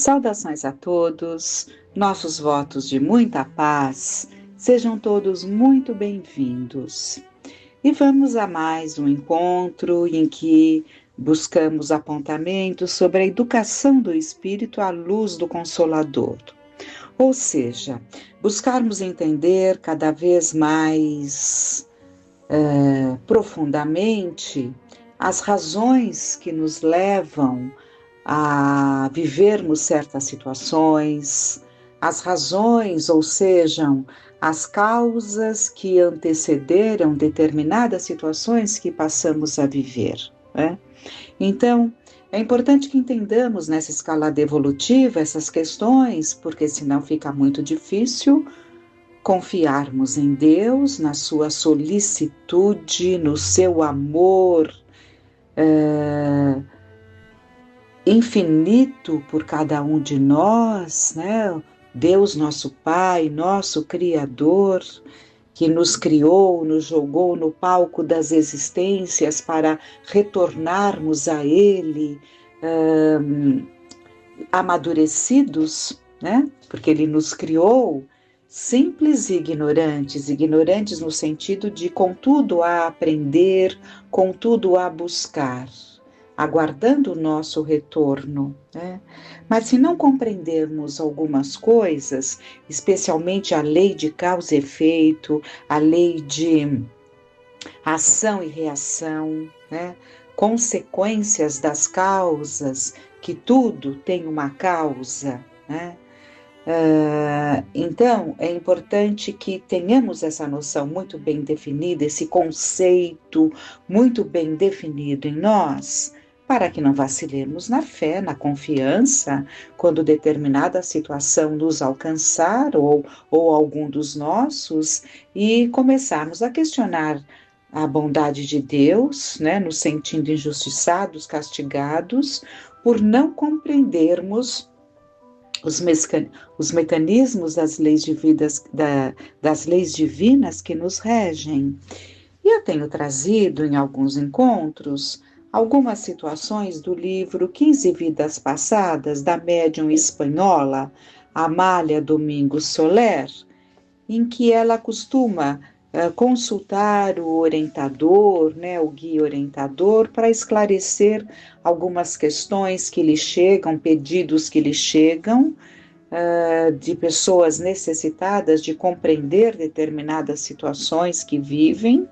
Saudações a todos, nossos votos de muita paz, sejam todos muito bem-vindos. E vamos a mais um encontro em que buscamos apontamentos sobre a educação do espírito à luz do Consolador. Ou seja, buscarmos entender cada vez mais profundamente as razões que nos levam a vivermos certas situações, as razões, ou sejam, as causas que antecederam determinadas situações que passamos a viver, né? Então, é importante que entendamos nessa escalada evolutiva essas questões, porque senão fica muito difícil confiarmos em Deus, na sua solicitude, no seu amor infinito por cada um de nós, né? Deus, nosso Pai, nosso Criador, que nos criou, nos jogou no palco das existências para retornarmos a Ele amadurecidos, né? Porque Ele nos criou simples e ignorantes, ignorantes no sentido de contudo a aprender, contudo a buscar, aguardando o nosso retorno, né? Mas se não compreendermos algumas coisas, especialmente a lei de causa e efeito, a lei de ação e reação, né? Consequências das causas, que tudo tem uma causa, né? Então, é importante que tenhamos essa noção muito bem definida, esse conceito muito bem definido em nós, para que não vacilemos na fé, na confiança, quando determinada situação nos alcançar ou algum dos nossos, e começarmos a questionar a bondade de Deus, né, nos sentindo injustiçados, castigados, por não compreendermos os mecanismos das leis divinas que nos regem. E eu tenho trazido em alguns encontros algumas situações do livro 15 Vidas Passadas, da médium espanhola Amália Domingos Soler, em que ela costuma consultar o orientador, né, o guia orientador, para esclarecer algumas questões que lhe chegam, pedidos que lhe chegam, de pessoas necessitadas de compreender determinadas situações que vivem.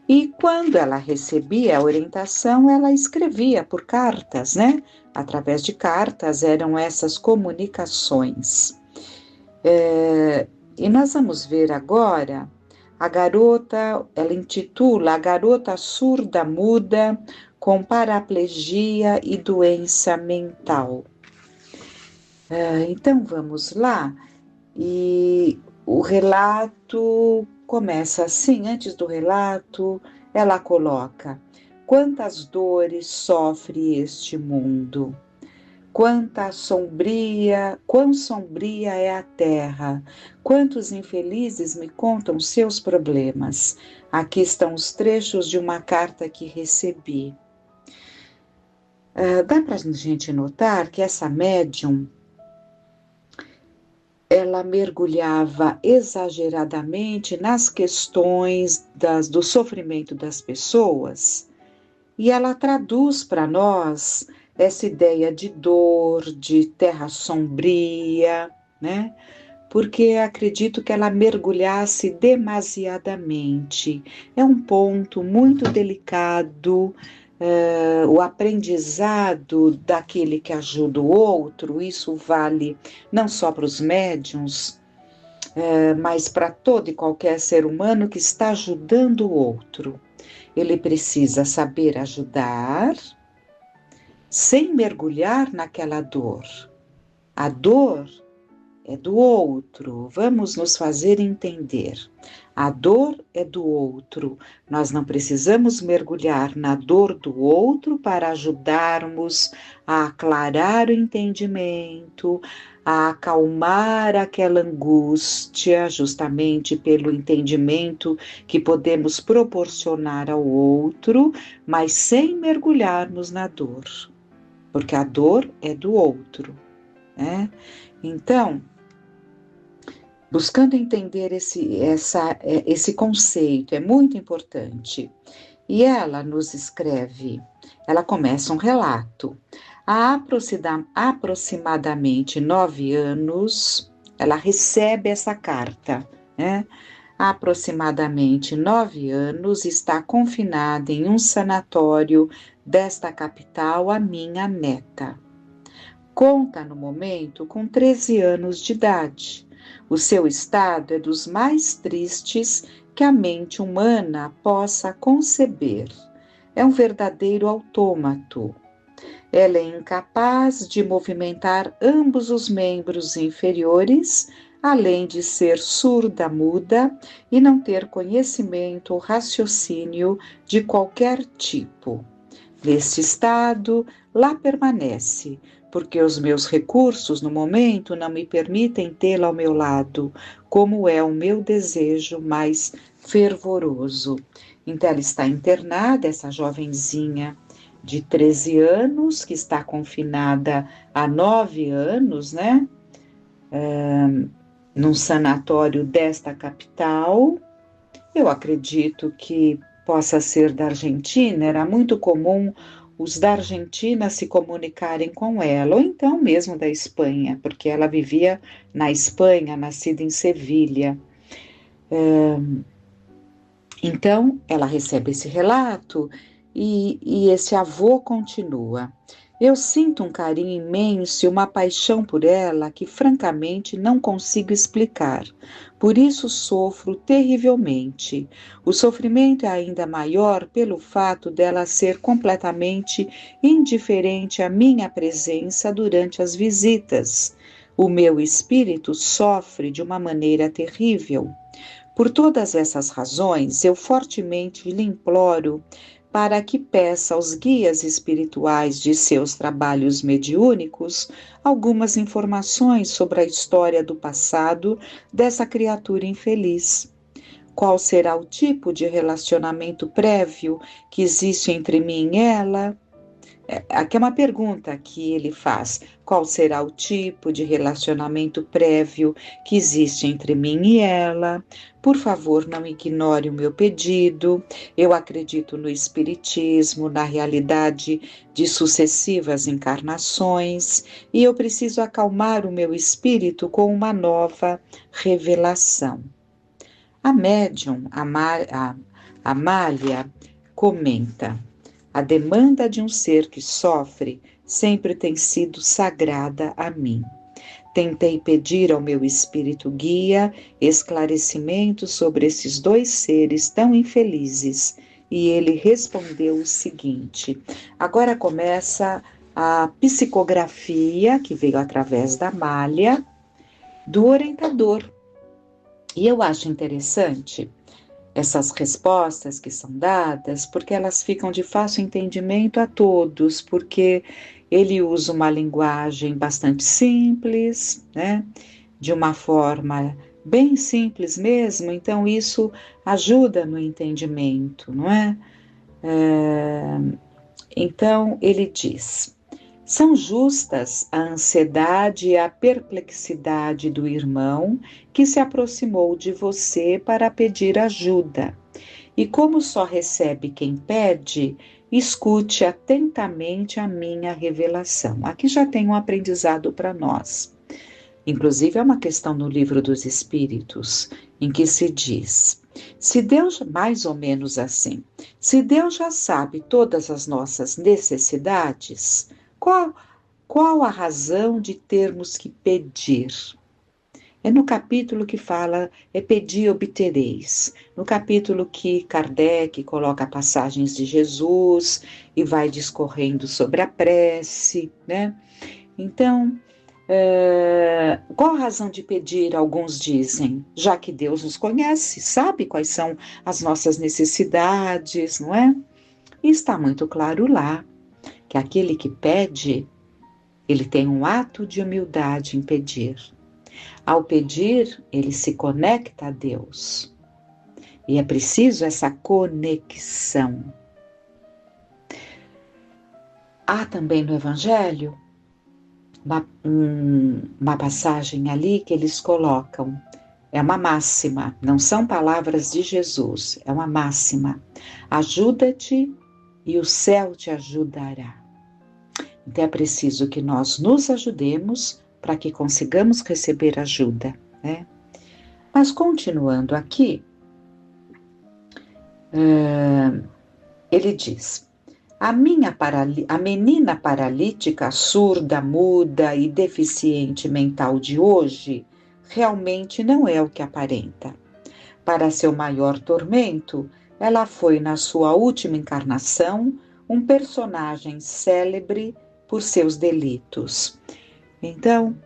E quando ela recebia a orientação, ela escrevia por cartas, né? Através de cartas eram essas comunicações. E nós vamos ver agora a garota, ela intitula A Garota Surda Muda com Paraplegia e Doença Mental. Então vamos lá, e o relato começa assim. Antes do relato, ela coloca: quantas dores sofre este mundo, quão sombria é a terra, quantos infelizes me contam seus problemas. Aqui estão os trechos de uma carta que recebi. Dá para a gente notar que essa médium, ela mergulhava exageradamente nas questões do sofrimento das pessoas, e ela traduz para nós essa ideia de dor, de terra sombria, né? Porque acredito que ela mergulhasse demasiadamente. É um ponto muito delicado, o aprendizado daquele que ajuda o outro. Isso vale não só para os médiuns, mas para todo e qualquer ser humano que está ajudando o outro. Ele precisa saber ajudar sem mergulhar naquela dor. A dor é do outro, vamos nos fazer entender. A dor é do outro, nós não precisamos mergulhar na dor do outro para ajudarmos a aclarar o entendimento, a acalmar aquela angústia, justamente pelo entendimento que podemos proporcionar ao outro, mas sem mergulharmos na dor, porque a dor é do outro. né? Então, buscando entender esse conceito, é muito importante. E ela nos escreve, ela começa um relato. Há aproximadamente 9 anos, ela recebe essa carta, né? Há aproximadamente 9 anos, está confinada em um sanatório desta capital a minha neta. Conta no momento com 13 anos de idade. O seu estado é dos mais tristes que a mente humana possa conceber. É um verdadeiro autômato. Ela é incapaz de movimentar ambos os membros inferiores, além de ser surda-muda e não ter conhecimento ou raciocínio de qualquer tipo. Neste estado, lá permanece, porque os meus recursos no momento não me permitem tê-la ao meu lado, como é o meu desejo mais fervoroso. Então, ela está internada, essa jovenzinha de 13 anos, que está confinada há 9 anos, né? Num sanatório desta capital. Eu acredito que possa ser da Argentina, era muito comum os da Argentina se comunicarem com ela, ou então mesmo da Espanha, porque ela vivia na Espanha, nascida em Sevilha. Então, ela recebe esse relato e esse avô continua. Eu sinto um carinho imenso e uma paixão por ela que, francamente, não consigo explicar. Por isso sofro terrivelmente. O sofrimento é ainda maior pelo fato dela ser completamente indiferente à minha presença durante as visitas. O meu espírito sofre de uma maneira terrível. Por todas essas razões, eu fortemente lhe imploro para que peça aos guias espirituais de seus trabalhos mediúnicos algumas informações sobre a história do passado dessa criatura infeliz. Qual será o tipo de relacionamento prévio que existe entre mim e ela? Aqui é uma pergunta que ele faz. Qual será o tipo de relacionamento prévio que existe entre mim e ela? Por favor, não ignore o meu pedido. Eu acredito no espiritismo, na realidade de sucessivas encarnações, e eu preciso acalmar o meu espírito com uma nova revelação. A médium Amália comenta: a demanda de um ser que sofre sempre tem sido sagrada a mim. Tentei pedir ao meu espírito guia esclarecimentos sobre esses dois seres tão infelizes e ele respondeu o seguinte. Agora começa a psicografia que veio através da malha do orientador. E eu acho interessante essas respostas que são dadas, porque elas ficam de fácil entendimento a todos, porque ele usa uma linguagem bastante simples, né? De uma forma bem simples mesmo, então isso ajuda no entendimento, não é? Então ele diz: são justas a ansiedade e a perplexidade do irmão que se aproximou de você para pedir ajuda. E como só recebe quem pede, escute atentamente a minha revelação. Aqui já tem um aprendizado para nós. Inclusive é uma questão no Livro dos Espíritos, em que se diz: se Deus, mais ou menos assim, se Deus já sabe todas as nossas necessidades, qual a razão de termos que pedir? É no capítulo que fala, pedir e obtereis. No capítulo que Kardec coloca passagens de Jesus e vai discorrendo sobre a prece, né? Então, qual a razão de pedir? Alguns dizem, já que Deus nos conhece, sabe quais são as nossas necessidades, não é? E está muito claro lá que aquele que pede, ele tem um ato de humildade em pedir. Ao pedir, ele se conecta a Deus. E é preciso essa conexão. Há também no Evangelho uma passagem ali que eles colocam. É uma máxima, não são palavras de Jesus, é uma máxima. Ajuda-te e o céu te ajudará. Então é preciso que nós nos ajudemos para que consigamos receber ajuda, né? Mas continuando aqui, ele diz: a menina paralítica, surda, muda e deficiente mental de hoje realmente não é o que aparenta. Para seu maior tormento, ela foi, na sua última encarnação, um personagem célebre por seus delitos. Então,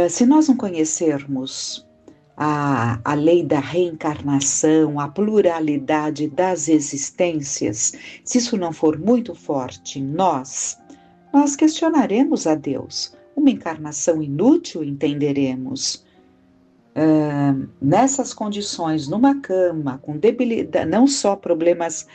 se nós não conhecermos a lei da reencarnação, a pluralidade das existências, se isso não for muito forte em nós questionaremos a Deus. Uma encarnação inútil, entenderemos. Nessas condições, numa cama, com debilidade, não só problemas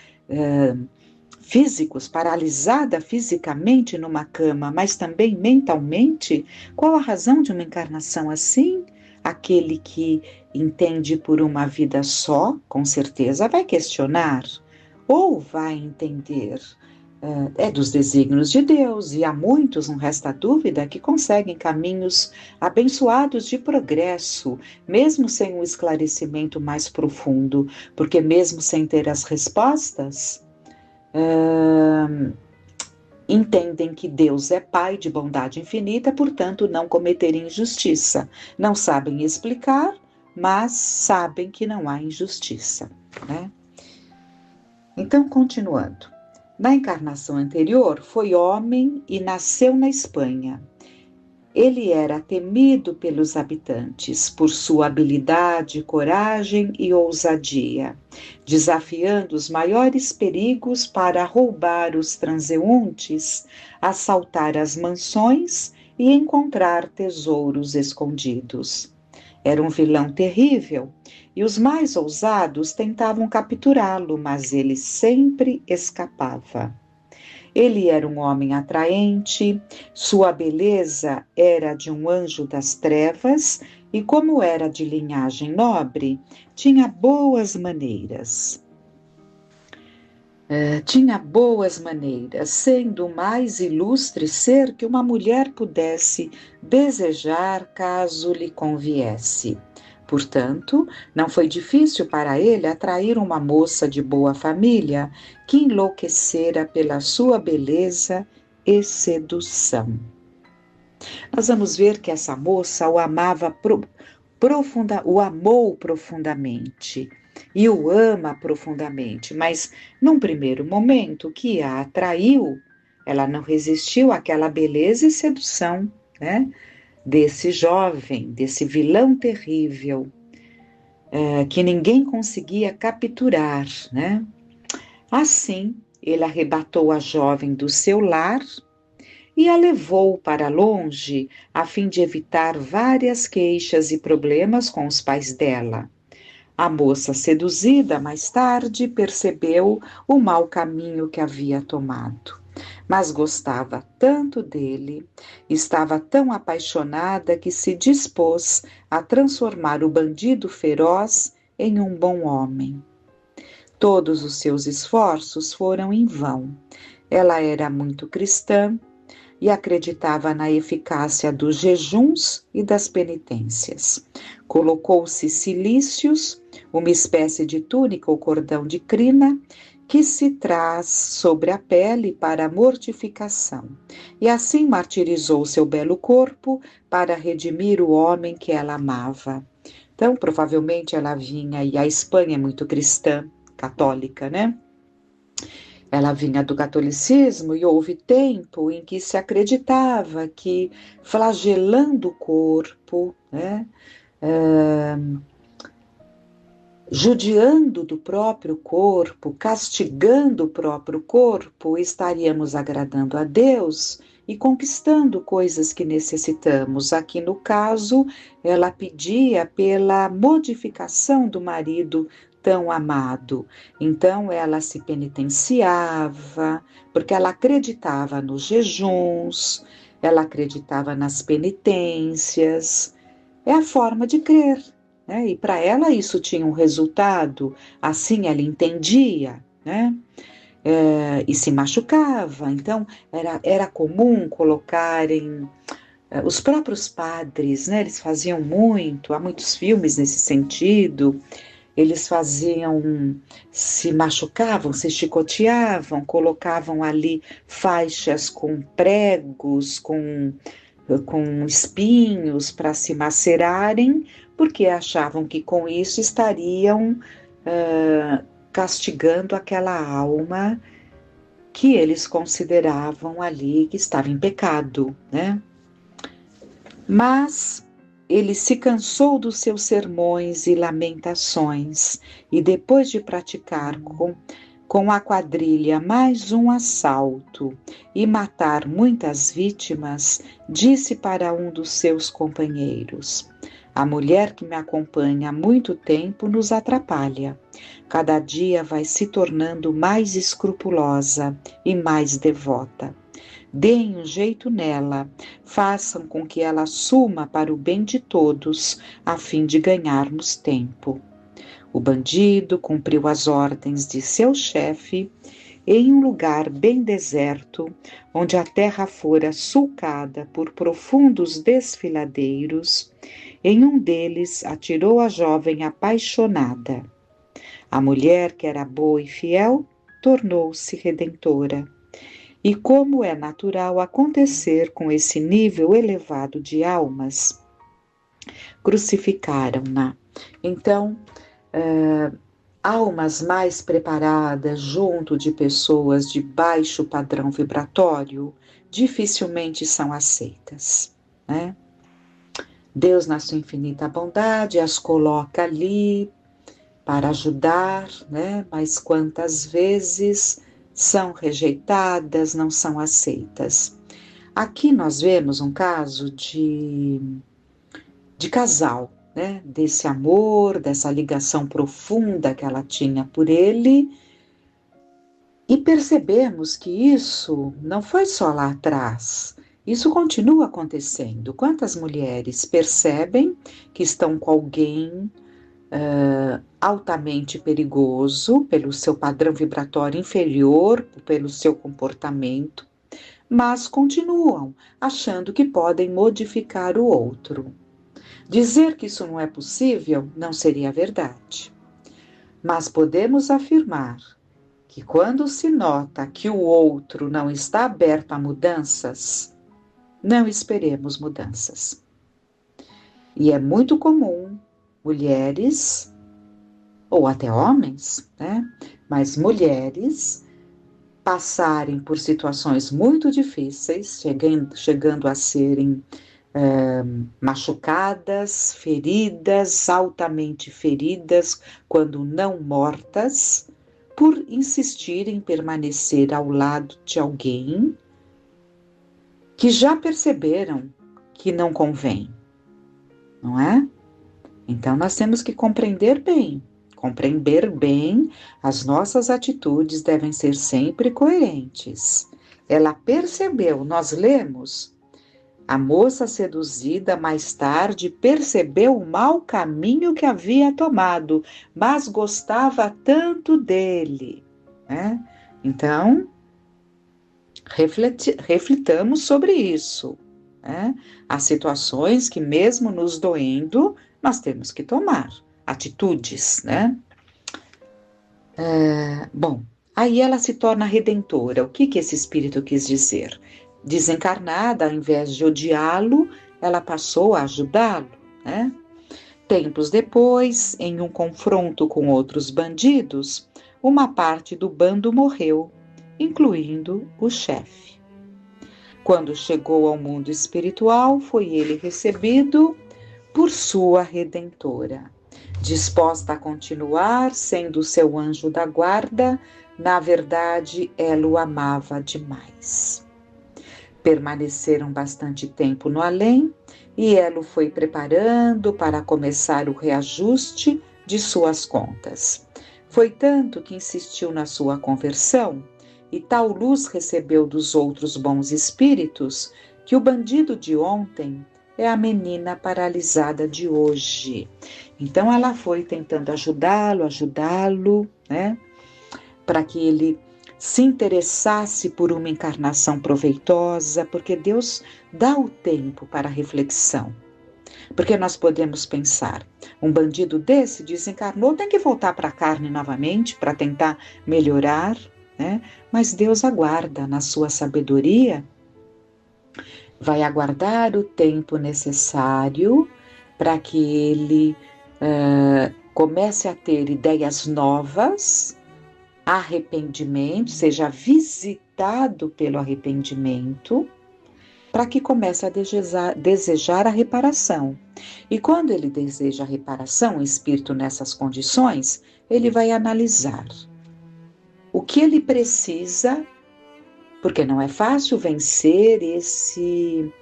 físicos, paralisada fisicamente numa cama, mas também mentalmente, qual a razão de uma encarnação assim? Aquele que entende por uma vida só, com certeza vai questionar, ou vai entender. É dos desígnios de Deus, e há muitos, não resta dúvida, que conseguem caminhos abençoados de progresso, mesmo sem um esclarecimento mais profundo, porque mesmo sem ter as respostas, entendem que Deus é Pai de bondade infinita, portanto não cometeria injustiça. Não sabem explicar, mas sabem que não há injustiça, né? Então, continuando. Na encarnação anterior, foi homem e nasceu na Espanha. Ele era temido pelos habitantes por sua habilidade, coragem e ousadia, desafiando os maiores perigos para roubar os transeuntes, assaltar as mansões e encontrar tesouros escondidos. Era um vilão terrível e os mais ousados tentavam capturá-lo, mas ele sempre escapava. Ele era um homem atraente, sua beleza era de um anjo das trevas e, como era de linhagem nobre, tinha boas maneiras. Sendo o mais ilustre ser que uma mulher pudesse desejar caso lhe conviesse. Portanto, não foi difícil para ele atrair uma moça de boa família que enlouquecera pela sua beleza e sedução. Nós vamos ver que essa moça o amou profundamente e o ama profundamente, mas num primeiro momento que a atraiu, ela não resistiu àquela beleza e sedução, né? Desse jovem, desse vilão terrível, que ninguém conseguia capturar, né? Assim, ele arrebatou a jovem do seu lar e a levou para longe, a fim de evitar várias queixas e problemas com os pais dela. A moça, seduzida mais tarde, percebeu o mau caminho que havia tomado. Mas gostava tanto dele, estava tão apaixonada que se dispôs a transformar o bandido feroz em um bom homem. Todos os seus esforços foram em vão. Ela era muito cristã e acreditava na eficácia dos jejuns e das penitências. Colocou-se cilícios, uma espécie de túnica ou cordão de crina, que se traz sobre a pele para a mortificação, e assim martirizou seu belo corpo para redimir o homem que ela amava. Então, provavelmente ela vinha, e a Espanha é muito cristã, católica, né? Ela vinha do catolicismo e houve tempo em que se acreditava que flagelando o corpo, né, judiando do próprio corpo, castigando o próprio corpo, estaríamos agradando a Deus e conquistando coisas que necessitamos. Aqui no caso, ela pedia pela modificação do marido tão amado. Então ela se penitenciava, porque ela acreditava nos jejuns, ela acreditava nas penitências, é a forma de crer, né? E para ela isso tinha um resultado, assim ela entendia, né? E se machucava, então era comum colocarem os próprios padres, né? Eles faziam muito, há muitos filmes nesse sentido. Eles se machucavam, se chicoteavam, colocavam ali faixas com pregos, com espinhos para se macerarem, porque achavam que com isso estariam castigando aquela alma que eles consideravam ali que estava em pecado, né? Mas ele se cansou dos seus sermões e lamentações, e depois de praticar com a quadrilha mais um assalto e matar muitas vítimas, disse para um dos seus companheiros: a mulher que me acompanha há muito tempo nos atrapalha. Cada dia vai se tornando mais escrupulosa e mais devota. Deem um jeito nela, façam com que ela suma para o bem de todos, a fim de ganharmos tempo. O bandido cumpriu as ordens de seu chefe em um lugar bem deserto, onde a terra fora sulcada por profundos desfiladeiros. Em um deles atirou a jovem apaixonada. A mulher, que era boa e fiel, tornou-se redentora. E como é natural acontecer com esse nível elevado de almas, crucificaram-na. Então, almas mais preparadas junto de pessoas de baixo padrão vibratório dificilmente são aceitas, né? Deus, na sua infinita bondade, as coloca ali para ajudar, né? Mas quantas vezes são rejeitadas, não são aceitas. Aqui nós vemos um caso de casal, né? Desse amor, dessa ligação profunda que ela tinha por ele, e percebemos que isso não foi só lá atrás, isso continua acontecendo. Quantas mulheres percebem que estão com alguém altamente perigoso, pelo seu padrão vibratório inferior, pelo seu comportamento, mas continuam achando que podem modificar o outro. Dizer que isso não é possível não seria verdade. Mas podemos afirmar que quando se nota que o outro não está aberto a mudanças, não esperemos mudanças. E é muito comum mulheres, ou até homens, né? Mas mulheres passarem por situações muito difíceis, chegando a serem machucadas, feridas, altamente feridas, quando não mortas, por insistir em permanecer ao lado de alguém que já perceberam que não convém, não é? Então nós temos que compreender bem, as nossas atitudes devem ser sempre coerentes. Ela percebeu, nós lemos, a moça seduzida mais tarde percebeu o mau caminho que havia tomado, mas gostava tanto dele, né? Então, reflitamos sobre isso, né? Há situações que mesmo nos doendo, nós temos que tomar atitudes, né? Bom, aí ela se torna redentora. O que esse espírito quis dizer? Desencarnada, ao invés de odiá-lo, ela passou a ajudá-lo, né? Tempos depois, em um confronto com outros bandidos, uma parte do bando morreu, incluindo o chefe. Quando chegou ao mundo espiritual, foi ele recebido por sua redentora. Disposta a continuar sendo seu anjo da guarda, na verdade, ela o amava demais. Permaneceram bastante tempo no além e ela o foi preparando para começar o reajuste de suas contas. Foi tanto que insistiu na sua conversão e tal luz recebeu dos outros bons espíritos que o bandido de ontem é a menina paralisada de hoje. Então ela foi tentando ajudá-lo, né, para que ele se interessasse por uma encarnação proveitosa, porque Deus dá o tempo para a reflexão. Porque nós podemos pensar, um bandido desse desencarnou, tem que voltar para a carne novamente para tentar melhorar, né? Mas Deus aguarda na sua sabedoria, vai aguardar o tempo necessário para que ele comece a ter ideias novas, arrependimento, seja visitado pelo arrependimento, para que comece a desejar a reparação. E quando ele deseja a reparação, o espírito nessas condições, ele vai analisar o que ele precisa, porque não é fácil vencer esse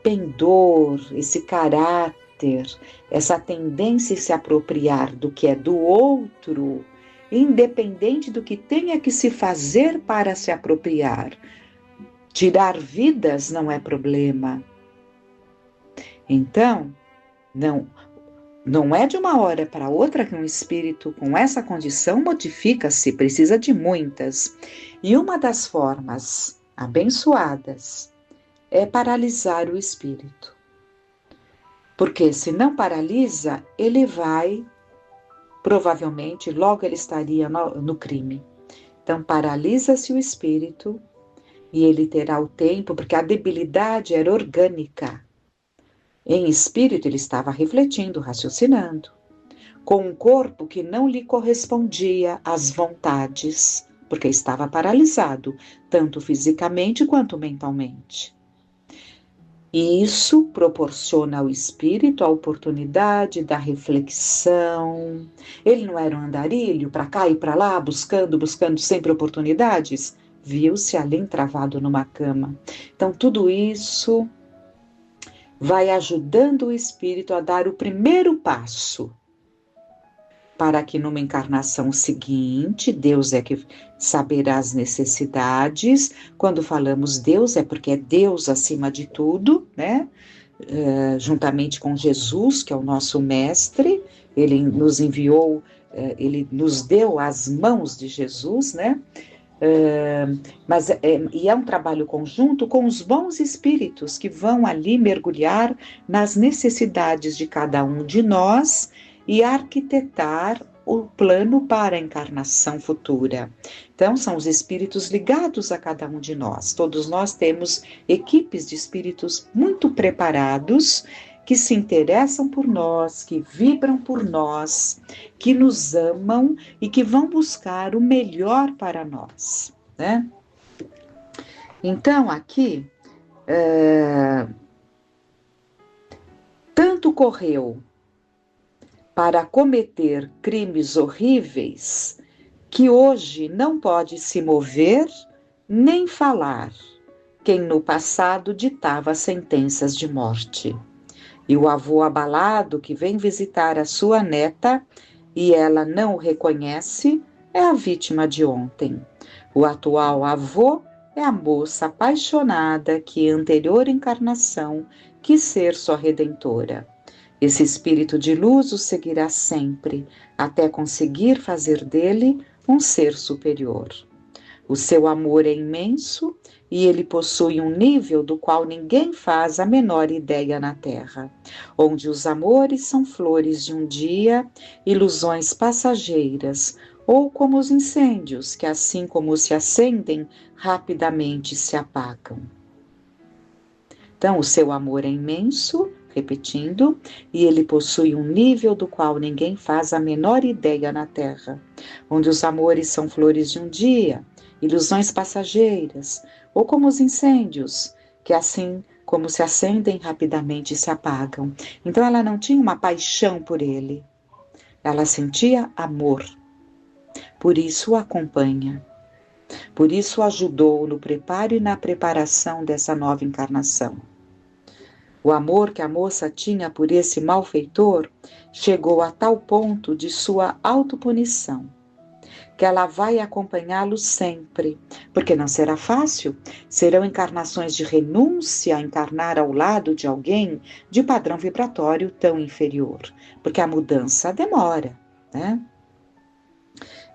pendor, esse caráter, essa tendência a se apropriar do que é do outro, independente do que tenha que se fazer para se apropriar. Tirar vidas não é problema. Então, não é de uma hora para outra que um espírito com essa condição modifica-se, precisa de muitas. E uma das formas abençoadas é paralisar o espírito. Porque se não paralisa, ele vai, provavelmente, logo ele estaria no crime. Então, paralisa-se o espírito e ele terá o tempo, porque a debilidade era orgânica. Em espírito, ele estava refletindo, raciocinando, com um corpo que não lhe correspondia às vontades, porque estava paralisado, tanto fisicamente quanto mentalmente. E isso proporciona ao espírito a oportunidade da reflexão. Ele não era um andarilho para cá e para lá, buscando sempre oportunidades. Viu-se ali entravado numa cama. Então, tudo isso vai ajudando o espírito a dar o primeiro passo para que numa encarnação seguinte, Deus é que saberá as necessidades. Quando falamos Deus, é porque é Deus acima de tudo, né? Juntamente com Jesus, que é o nosso mestre, ele nos enviou, ele nos deu as mãos de Jesus, né? E é um trabalho conjunto com os bons espíritos que vão ali mergulhar nas necessidades de cada um de nós e arquitetar o plano para a encarnação futura. Então, são os espíritos ligados a cada um de nós. Todos nós temos equipes de espíritos muito preparados, que se interessam por nós, que vibram por nós, que nos amam e que vão buscar o melhor para nós, né? Então, aqui, tanto correu para cometer crimes horríveis que hoje não pode se mover nem falar quem no passado ditava sentenças de morte. E o avô abalado que vem visitar a sua neta e ela não o reconhece é a vítima de ontem. O atual avô é a moça apaixonada que, em anterior encarnação, quis ser sua redentora. Esse espírito de luz o seguirá sempre, até conseguir fazer dele um ser superior. O seu amor é imenso e ele possui um nível do qual ninguém faz a menor ideia na Terra, onde os amores são flores de um dia, ilusões passageiras, ou como os incêndios, que assim como se acendem, rapidamente se apagam. Então, o seu amor é imenso, repetindo, e ele possui um nível do qual ninguém faz a menor ideia na Terra, onde os amores são flores de um dia, ilusões passageiras, ou como os incêndios, que assim como se acendem rapidamente se apagam. Então ela não tinha uma paixão por ele, ela sentia amor. Por isso o acompanha, por isso ajudou no preparo e na preparação dessa nova encarnação. O amor que a moça tinha por esse malfeitor chegou a tal ponto de sua autopunição. que ela vai acompanhá-lo sempre, porque não será fácil. Serão encarnações de renúncia a encarnar ao lado de alguém de padrão vibratório tão inferior, porque a mudança demora, né?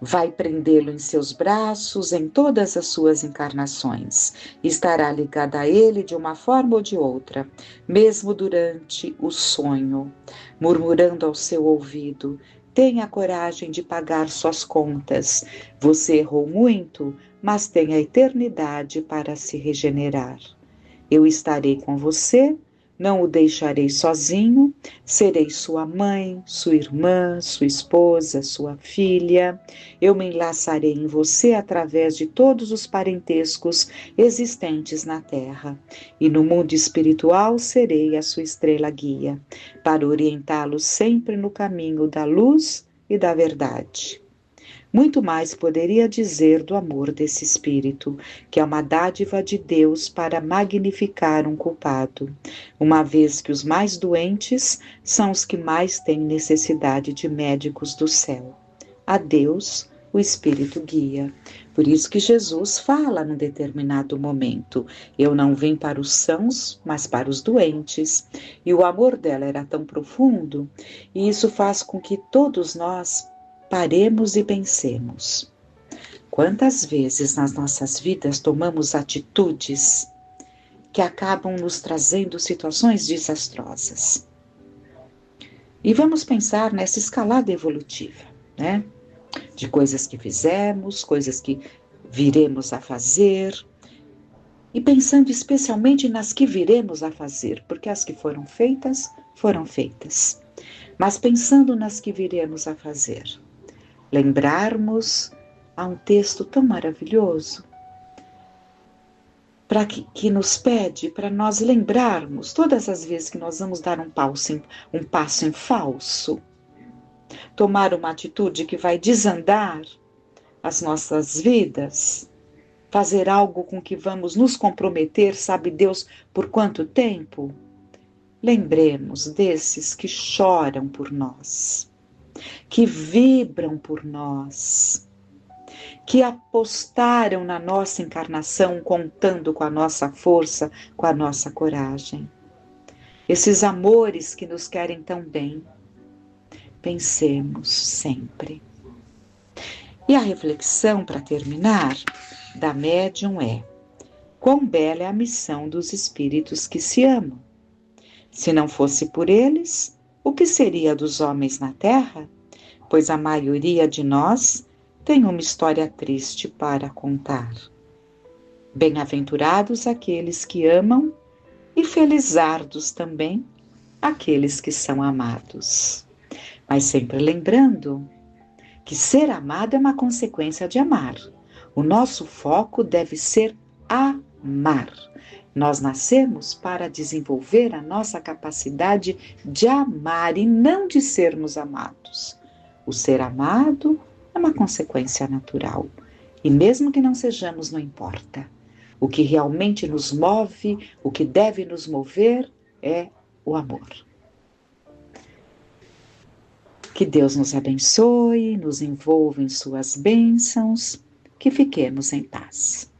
Vai prendê-lo em seus braços em todas as suas encarnações. Estará ligada a ele de uma forma ou de outra, mesmo durante o sonho, murmurando ao seu ouvido: tenha coragem de pagar suas contas. Você errou muito, mas tem a eternidade para se regenerar. Eu estarei com você, não o deixarei sozinho, serei sua mãe, sua irmã, sua esposa, sua filha. Eu me enlaçarei em você através de todos os parentescos existentes na Terra. E no mundo espiritual serei a sua estrela guia, para orientá-lo sempre no caminho da luz e da verdade. Muito mais poderia dizer do amor desse Espírito, que é uma dádiva de Deus para magnificar um culpado, uma vez que os mais doentes são os que mais têm necessidade de médicos do céu. A Deus o Espírito guia. Por isso que Jesus fala num determinado momento: eu não vim para os sãos, mas para os doentes. E o amor dela era tão profundo, e isso faz com que todos nós paremos e pensemos. Quantas vezes nas nossas vidas tomamos atitudes que acabam nos trazendo situações desastrosas? E vamos pensar nessa escalada evolutiva, né? De coisas que fizemos, coisas que viremos a fazer, e pensando especialmente nas que viremos a fazer, porque as que foram feitas, foram feitas. Mas pensando nas que viremos a fazer, lembrarmos a um texto tão maravilhoso que nos pede para nós lembrarmos todas as vezes que nós vamos dar um passo em falso, tomar uma atitude que vai desandar as nossas vidas, fazer algo com que vamos nos comprometer, sabe Deus por quanto tempo? Lembremos desses que choram por nós, que vibram por nós, que apostaram na nossa encarnação contando com a nossa força, com a nossa coragem. Esses amores que nos querem tão bem. Pensemos sempre. E a reflexão, para terminar, da médium é: quão bela é a missão dos espíritos que se amam. Se não fosse por eles, o que seria dos homens na Terra? Pois a maioria de nós tem uma história triste para contar. Bem-aventurados aqueles que amam e felizardos também aqueles que são amados. Mas sempre lembrando que ser amado é uma consequência de amar. O nosso foco deve ser amar. Nós nascemos para desenvolver a nossa capacidade de amar e não de sermos amados. O ser amado é uma consequência natural. E mesmo que não sejamos, não importa. O que realmente nos move, o que deve nos mover é o amor. Que Deus nos abençoe, nos envolva em suas bênçãos, que fiquemos em paz.